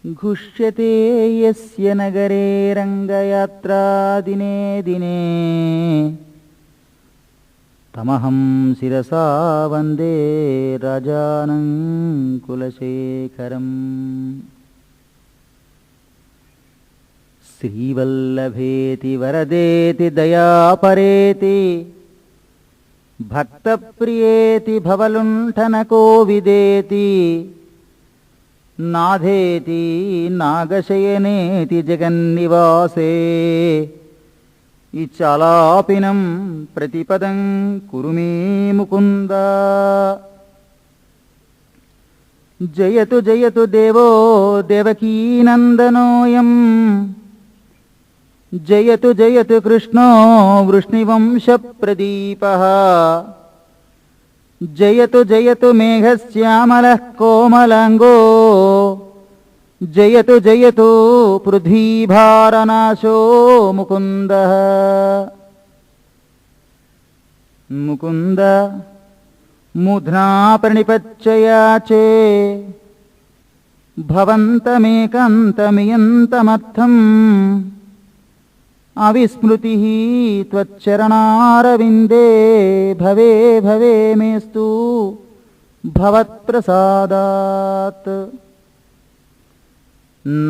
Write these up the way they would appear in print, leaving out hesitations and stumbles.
घुष्यते यस्य नगरे रंगयात्रा दिने दिने तमहं शिरसा वंदे राजानं कुलशेखरम्। श्रीवल्लभेति वरदेति दयापरेति भक्तप्रियेति भवलुण्ठनकोविदेति नाधेति नागशयनेति जगन्निवासे इच्चालापिनं प्रतिपदं कुरु मे मुकुन्द। जयतु जयतु देवो देवकीनन्दनोऽयं जयतु जयतु कृष्णो वृष्णिवंशप्रदीपः जयतु जयतु मेघश्यामलः कोमलाङ्गो जयतु जयतु पृथ्वीभारनाशो मुकुन्दः। मुकुन्द मूर्ध्ना प्रणिपच्ययाचे भवन्तमेकान्तमियन्तमर्थम् अविस्मृतिः त्वच्चरणारविन्दे भवे भवे मेस्तु भवत्प्रसादात्।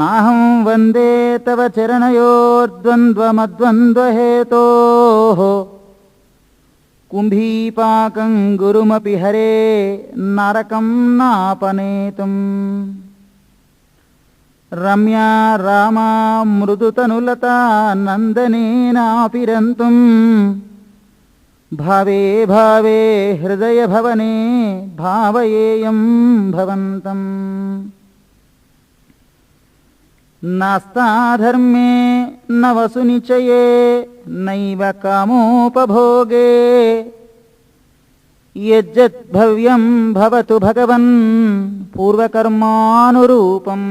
नाहं वन्दे तव चरणयोर्द्वन्द्वमद्वन्द्वहेतोः कुम्भीपाकं गुरुमपि हरे नरकं नापनेतुम्। रम्या रामा मृदुतनुलता नन्दनेनापि रन्तुं भावे भावे हृदयभवने भावयेयं भवन्तम्। नास्ताधर्मे न वसुनिचये नैव कामोपभोगे यज्जद्भव्यं भवतु भगवन् पूर्वकर्मानुरूपम्।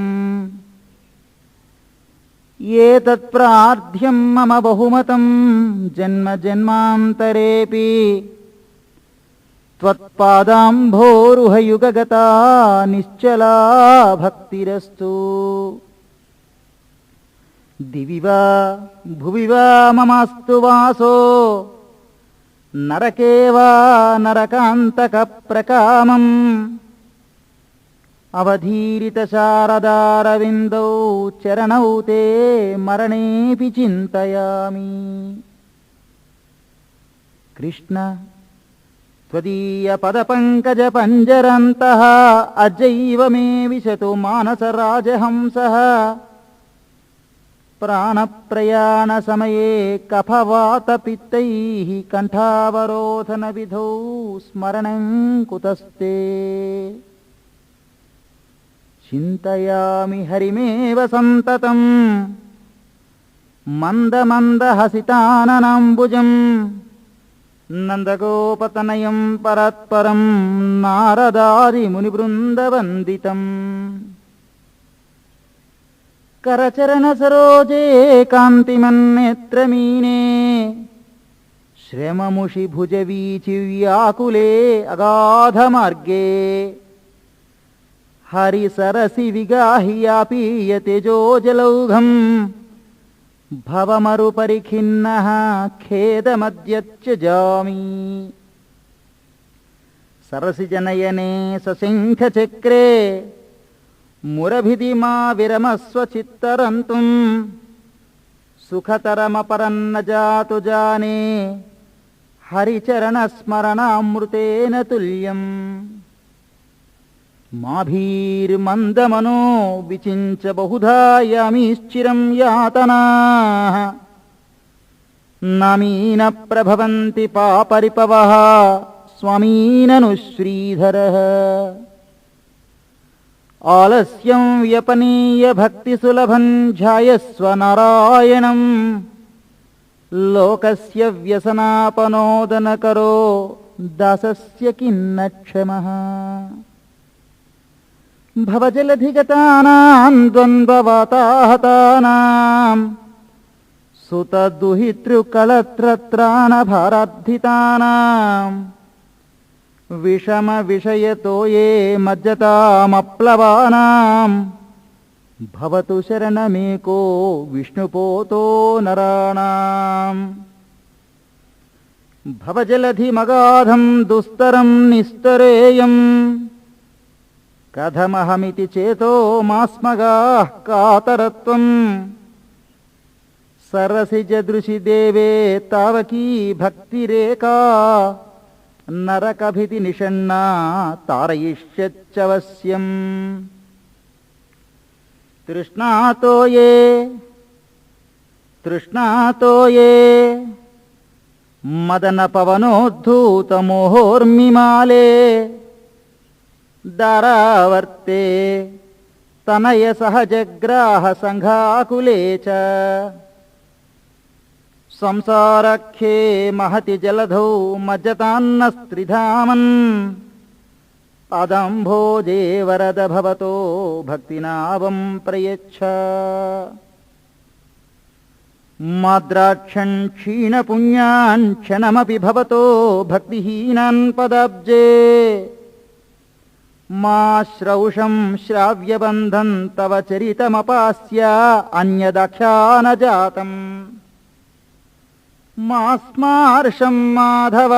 ये तत्प्रार्थ्यं मम बहुमतं जन्म जन्मान्तरेऽपि त्वत्पादाम्भोरुहयुगगता निश्चला भक्तिरस्तु। दिवि वा भुवि वा ममास्तु वासो नरके वा नरकान्तकप्रकामम् अवधीरितशारदारविन्दौ चरणौ ते मरणेऽपि चिन्तयामि। कृष्ण त्वदीयपदपङ्कजपञ्जरन्तः अजैव मे विशतु मानसराजहंसः। प्राणप्रयाणसमये कफवातपित्तैः कण्ठावरोधनविधौ स्मरणं कुतस्ते। चिन्तयामि हरिमेव सन्ततं मन्दमन्दहसिताननाम्बुजं नन्दगोपतनयं परत्परं नारदादिमुनिवृन्दवन्दितम्। करचरणसरोजे कान्तिमन्नेत्रमीने श्रममुषिभुजवीचिव्याकुले अगाधमार्गे हरिसरसि विगाह्यापीयते जोजलौघं भवमरुपरिखिन्नः खेदमद्यत्यजामि। सरसिजनयने सशङ्खचक्रे मुरभिधिमा विरमस्व चित्तरन्तुं सुखतरमपरन्न जातु जाने हरिचरणस्मरणामृतेन तुल्यम्। माभीर्मन्दमनो विचिञ्च बहुधा यामीश्चिरं यातनाः नामीन प्रभवन्ति पापरिपवः स्वामीननुश्रीधरः। आलस्यं व्यपनीय भक्तिसुलभं ध्यायस्व नारायणं लोकस्य व्यसनापनोदनकरो दासस्य किन्न क्षमः। भवजलधिगतानां द्वन्द्ववाताहतानां सुतदुहितृकलत्रत्राणभारार्धितानां विषमविषयतो ये मज्जतामप्लवानां భవతు శరణమేకో విష్ణుపోతో నరాణాం భవజలధిమగాధం దుస్తరం నిస్తరేయం కథమహమితి చేతో మాస్మగాః కాతరత్వం సరసిజదృశి దేవే తావకీ భక్తిరేకా నరకభితి నిషణ్ణా తారయిష్యచ్చవశ్యం తృష్ణాతో ఏ మదన పవనోద్ధూతమోహోర్మిమాలే దారావర్తే తనయ సహజగ్రాహ సంఘాకులే చ సంసారఖ్యే మహతి జలధౌ మజ్జతాన్నస్త్రిధామన్ పాదంభోజే వరద భవతో భక్తినావం ప్రయచ్ఛ మాద్రాక్షణ్ క్షీణపుణ్యాన్ క్షణమపి భవతో భక్తిహీనాన్ పదాబ్జే మా శ్రౌషం శ్రావ్యబంధం తవ చరితమపాస్య అన్యదఖ్యాన జాతం మాస్మార్షం మాధవ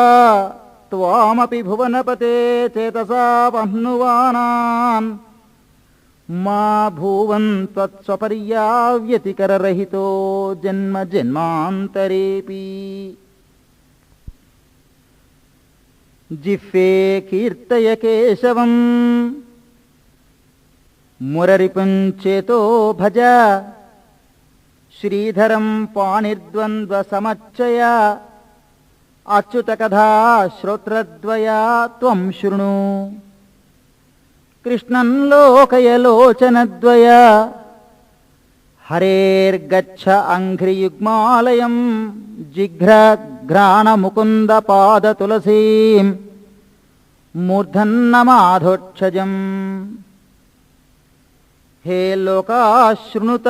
త్వామపి భువనపతే చేతసా పహ్నువానాన్ మా భూవన్ త్వత్స్వపర్యావ్యతికరరహితో జన్మ జన్మాంతరేపి జిహ్వే కీర్తయ కేశవం మురరిపుంచేతో భజ శ్రీధరం పాణిర్ద్వంద్వసమచ్చయ అచ్యుతకథా శ్రోత్రద్వయా త్వం శృణు కృష్ణం లోకయలోచనద్వయ హరేర్గచ్చ అంఘ్రియుగ్మాలయం జిఘ్రఘ్రాణముకుందపాదతులసీం మూర్ధన్నమాధోక్షజం హే లోకాశృణుత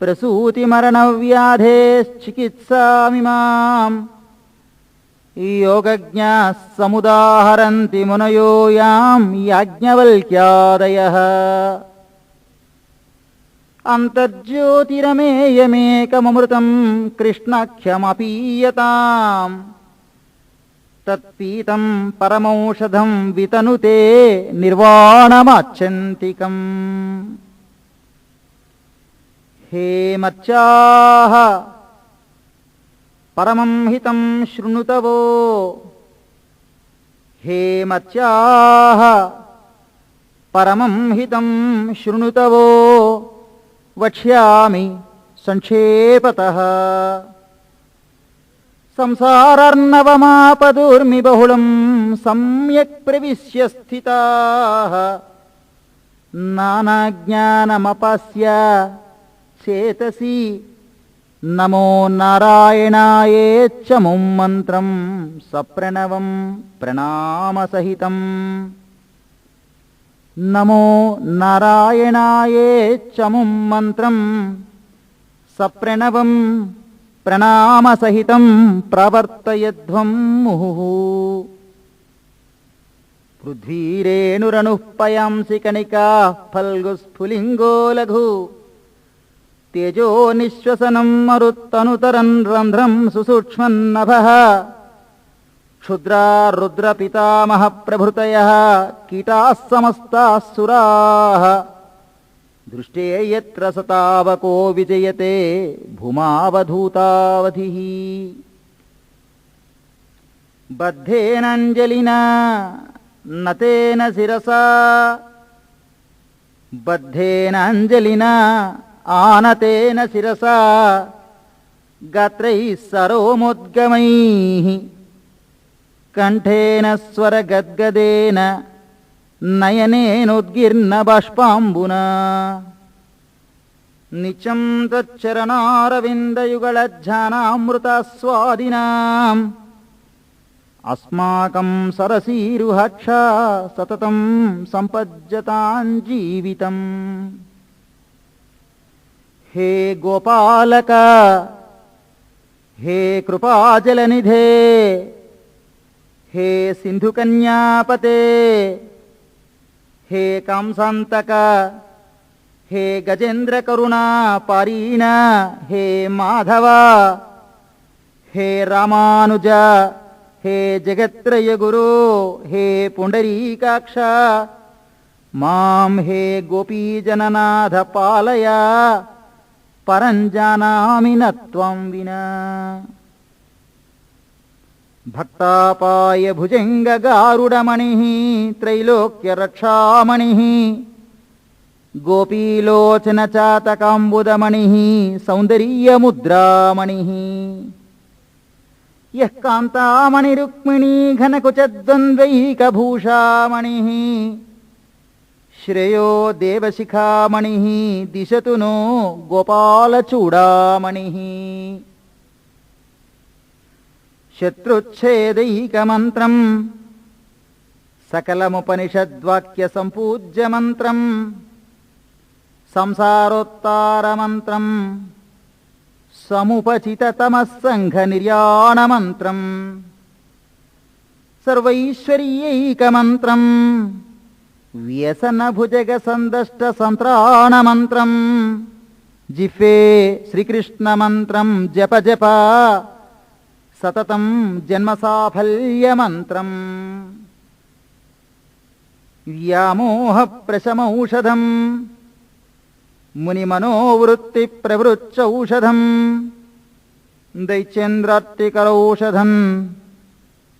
ప్రసూతిమరణవ్యాధేశ్చికిత్సామిమాం యోగజ్ఞాః సముదాహరంతి మునయో యాం యాజ్ఞవల్క్యాదయః అంతర్జ్యోతిరమేయమేకమమృతం కృష్ణాఖ్యమపీయతాం తత్పీతం పరమౌషధం వితనుతే నిర్వాణమాచ్యంతికం హే మర్త్యాః పరమం హితం శృణుతవో హే మర్త్యాః పరమం హితం శృణుతవో వక్ష్యామి సంక్షేపతః సంసారార్ణవమాపదూర్మి బహుళం సమ్యక్ ప్రవిశ్య స్థితాః నానాజ్ఞానమపస్య చేతసి నమో నారాయణాయేచ్చముం మంత్రం సప్రణవం ప్రణామసహితం నమో నారాయణాయేచ్చముం మంత్రం సప్రణవం ప్రణామసహితం ప్రవర్తయధ్వం ముహుః పృథ్వీరేణురనుః పయాంసి కణికాః ఫల్గుస్ఫులింగో లఘు తేజో నిశ్వసనం మరుత్తనుతరన్ రంధ్రం సుసూక్ష్మన్నభః క్షుద్రా రుద్రపితామహ ప్రభృతయః కీటాः సమస్తాः సురాः దృష్టే యత్ర సతావకో విజయతే భూమావధూతావధిః బద్ధేనాంజలినా నతేన శిరసా బద్ధేనాంజలినా ఆనతేన శిరసా గాత్రైః సరోమోద్గమైః కంఠేన స్వరగద్గదేన నయనేనోద్గీర్ణ బాష్పాంబునా నిత్యం తచ్చరణారవిందయుగళజ్జానామృతస్వాదినాం అస్మాకం సరసీరుహక్షా సతతం సంపజ్జతాం జీవితం హే గోపాలక హే కృపాజలనిధే హే సింధుకన్యాపతే హే కంసాంతక హే గజేంద్ర కరుణా పారీణ హే మాధవ హే రామానుజ హే జగత్రయ గురు హే పుండరీకాక్ష మాం హే గోపీజననాథ పాలయ పరంజానామి నత్వం వినా. భక్తాపాయ భుజంగగారుడమణి త్రైలోక్య రక్షామణి గోపీలోచన చాతకాంబుదమణి సౌందర్యముద్రామణి యః కాంతామణి రుక్మిణీ ఘనకుచద్వంద్వైకభూషామణి శ్రేయో దేవశిఖామణి దిశతు నో గోపాలచూడామణి. శత్రుచ్ఛేదైకమంత్రం సకలముపనిషద్వాక్య సంపూజ్యమంత్రం సంసారోత్తారమంత్రం సముపచితతమస్సంఘ నిర్యాణమంత్రం సర్వైశ్వర్యైకమంత్రం వ్యసనభుజగ సందష్ట సంత్రాణమంత్రం జిహ్వే శ్రీకృష్ణమంత్రం జప జప సతతం జన్మసాఫల్యమంత్రం. వ్యామోహ ప్రశమౌషధం మునిమనోవృత్తి ప్రవృచ్చౌషధం దైత్యేంద్రార్తికరౌషధం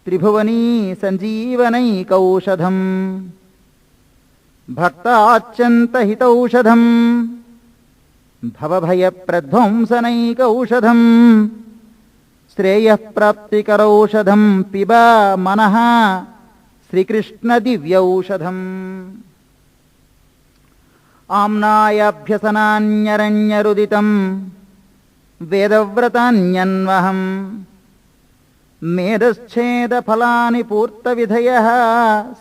త్రిభువనీ సంజీవనైకౌషధం భక్తాచ్యంతహితౌషధం భవభయప్రధ్వంసనైకౌషధం శ్రేయఃప్రాప్తికరౌషధం పిబ మనః శ్రీకృష్ణదివ్యౌషధం. ఆమ్నాయాభ్యసనాన్యరణ్యరుదితం వేదవ్రతాన్యన్వహం మేధశ్చేదఫలాని పూర్తవిధయః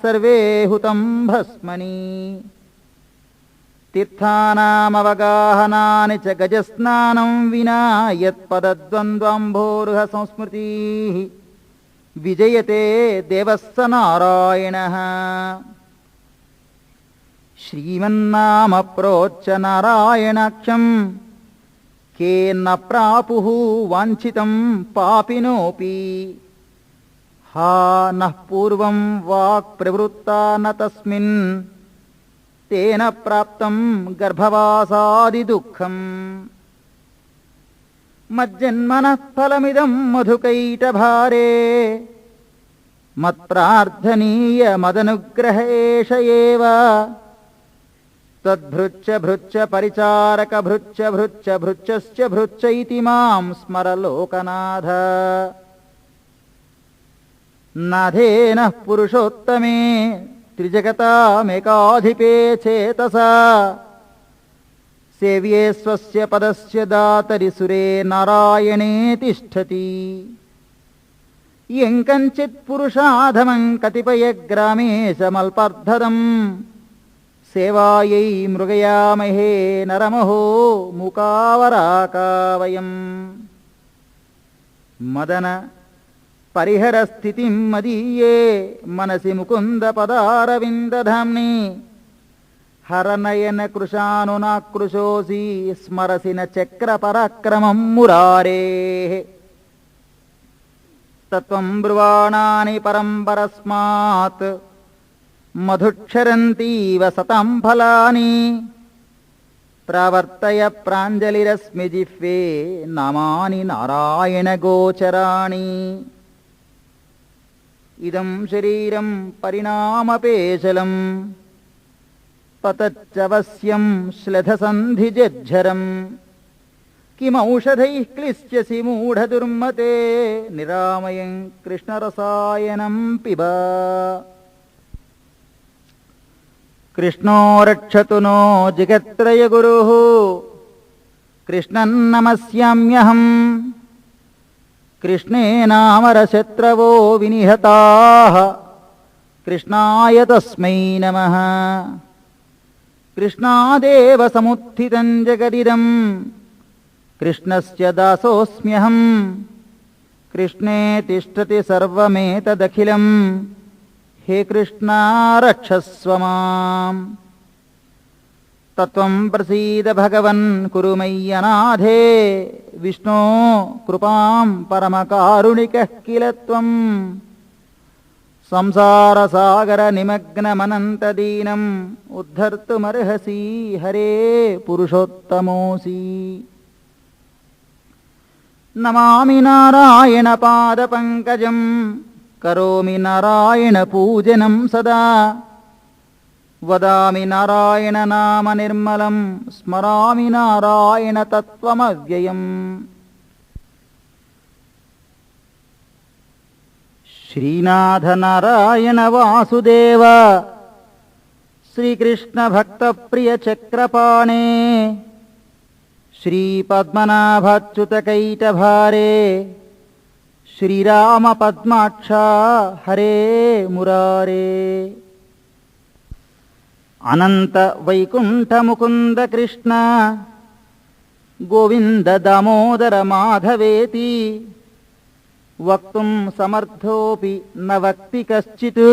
సర్వే హుతం భస్మని. తీర్థానామవగాహనాని చ గజస్నానం వినా యత్పదద్వంద్వాంభోరుహ సంస్మృతి విజయతే దేవః స నారాయణః. శ్రీమన్నామ ప్రోచ్చ నారాయణాఖ్యం కేన ప్రాపుః వాంఛితం పాపినోపి హా నః పూర్వం వాక్ ప్రవృత్తా న తస్మిన్ తేన ప్రాప్తం గర్భవాసాది దుఃఖం. మజ్జన్మనః ఫలమిదం మధుకైటభారే మత్ప్రార్థనీయ మదనుగ్రహేష ఏవ. తద్భృచ్చ భృచ్చ పరిచారక భృచ్చ భృచ్చ భృచ్చశ్చ భృచ్చ ఇతి మాం స్మర లోకనాథ. నాథేనః పురుషోత్తమే త్రిజగతామేకాధిపే చేతసా సేవ్యే స్వస్య పదస్య దాతరి సురే నారాయణే తిష్టతి. యం కంచిత్ పురుషాధమం కతిపయగ్రామేశమల్పార్ధదం సేవాయై మృగయామహే నరమహో ముకావరాకావయం. మదన పరిహర స్థితిం మదీయే మనసి ముకుంద పదారవిందధామ్ని హరనయన కృశానునాకృశోసి స్మరసి న చక్ర పరాక్రమం మురారేః. తత్వం బ్రువాణాని పరంపరస్మాత్ మధుక్షరంతీవ సతాం ఫలాని ప్రవర్తయ ప్రాంజలిరస్మి జిహ్వే నామాని నారాయణ గోచరాణి. ఇదం శరీరం పరిణామపేశలం పతచ్చవస్యం శ్లథసంధిజజ్జరం కిమౌషధైః క్లిశ్యసి మూఢదుర్మతే నిరామయం కృష్ణరసాయనం పిబ. కృష్ణో రక్షతు నో జగత్రయ గురుః కృష్ణం నమస్యామ్యహం. కృష్ణేనామరశత్రవో వినిహతాః కృష్ణాయ తస్మై నమః. కృష్ణాదేవ సముత్థితం జగదిదం కృష్ణస్య దాసోऽస్మ్యహం. కృష్ణే తిష్టతి సర్వమేతదఖిలం హే కృష్ణ రక్షస్వ మాం. తత్వం ప్రసీద భగవన్ కురు మయ్యనాథే విష్ణో కృపాం పరమకారుణికః కిల త్వం సంసారసాగర నిమగ్నమనంతదీనం ఉద్ధర్తుమర్హసి హరే పురుషోత్తమోసి. నమామి నారాయణ పాదపంకజం కరోమి నారాయణ పూజనం సదా వదామి నారాయణ నామ నిర్మలం స్మరామి నారాయణ తత్వమవ్యయం. శ్రీనాథ నారాయణ వాసుదేవ శ్రీకృష్ణ భక్త ప్రియ చక్రపాణే శ్రీపద్మనాభాచ్యుత కైటభారే శ్రీరామ పద్మాక్ష హరే మురారే. అనంత వైకుంఠ ముకుంద కృష్ణ గోవింద దామోదర మాధవేతి వక్తుం సమర్థోపి న వక్తి కశ్చిత్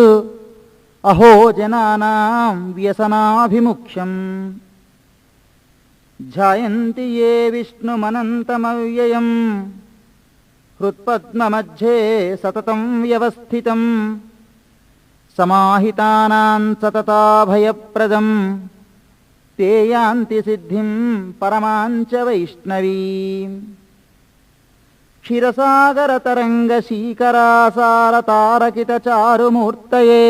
అహో జనానాం వ్యసనాభిముఖ్యం. ధ్యాయంతి యే విష్ణుమనంతమవ్యయం హృత్పద్మమధ్యే సతతం వ్యవస్థితం సమాహితానాం సతతాభయప్రదం తే యాంతి సిద్ధిం పరమాంచ వైష్ణవీం. క్షీరసాగరతరంగశీకరాసారతారకితచారుమూర్తయే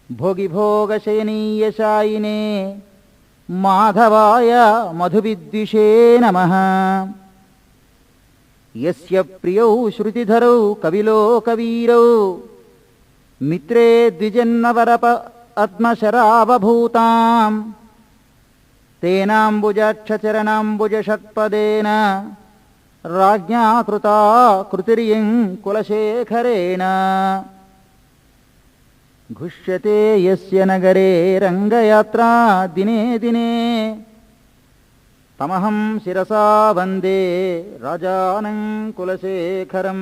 భోగిభోగశయనీయశాయినే మాధవాయ మధువిద్విషే నమః. యస్య ప్రియౌ శృతిధరౌ కవిలోకవీరౌ మిత్రే ద్విజన్నవరప పద్మశరావభూతాం తేనాంబుజాక్షచరణాంబుజషట్పదేన రాజ్ఞా కృతా కృతిర్యం కులశేఖరేణ. ఘుష్యతే యస్య నగరే రంగయాత్రా దినే దినే తమహం శిరసా వందే రాజానం కులశేఖరం.